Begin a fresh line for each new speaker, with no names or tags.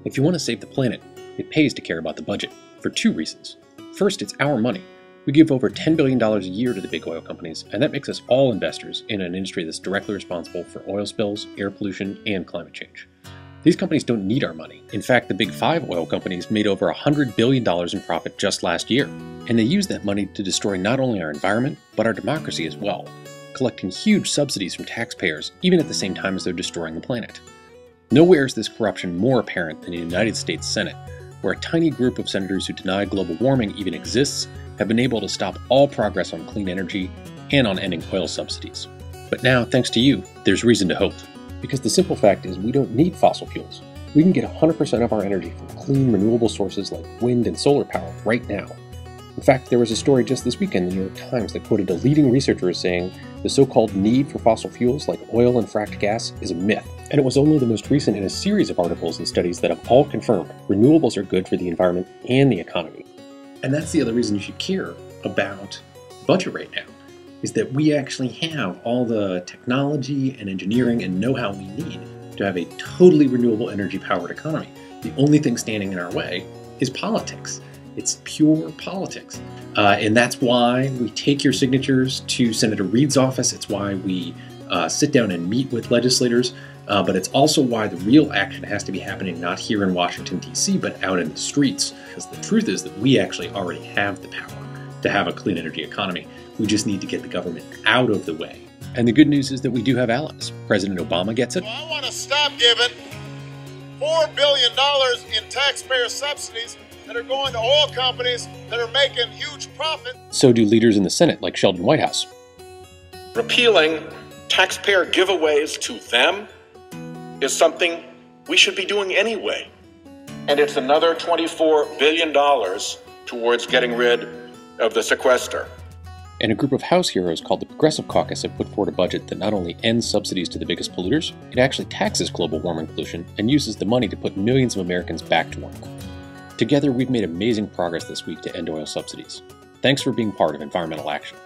If you want to save the planet, it pays to care about the budget, for two reasons. First, it's our money. We give over $10 billion a year to the big oil companies, and that makes us all investors in an industry that's directly responsible for oil spills, air pollution, and climate change. These companies don't need our money. In fact, the big five oil companies made over $100 billion in profit just last year, and they use that money to destroy not only our environment, but our democracy as well, collecting huge subsidies from taxpayers even at the same time as they're destroying the planet. Nowhere is this corruption more apparent than in the United States Senate, where a tiny group of senators who deny global warming even exists have been able to stop all progress on clean energy and on ending oil subsidies. But now, thanks to you, there's reason to hope. Because the simple fact is we don't need fossil fuels. We can get 100% of our energy from clean, renewable sources like wind and solar power right now. In fact, there was a story just this week in the New York Times that quoted a leading researcher as saying the so-called need for fossil fuels like oil and fracked gas is a myth. And it was only the most recent in a series of articles and studies that have all confirmed renewables are good for the environment and the economy. And that's the other reason you should care about the budget right now, is that we actually have all the technology and engineering and know-how we need to have a totally renewable energy-powered economy. The only thing standing in our way is politics. It's pure politics. And that's why we take your signatures to Senator Reid's office. It's why we sit down and meet with legislators. But it's also why the real action has to be happening not here in Washington, D.C., but out in the streets. Because the truth is that we actually already have the power to have a clean energy economy. We just need to get the government out of the way. And the good news is that we do have allies. President Obama gets it.
So I want to stop giving $4 billion in taxpayer subsidies that are going to oil companies that are making huge profit.
So do leaders in the Senate, like Sheldon Whitehouse.
Repealing taxpayer giveaways to them is something we should be doing anyway. And it's another $24 billion towards getting rid of the sequester.
And a group of House heroes called the Progressive Caucus have put forward a budget that not only ends subsidies to the biggest polluters, it actually taxes global warming pollution and uses the money to put millions of Americans back to work. Together, we've made amazing progress this week to end oil subsidies. Thanks for being part of environmental action.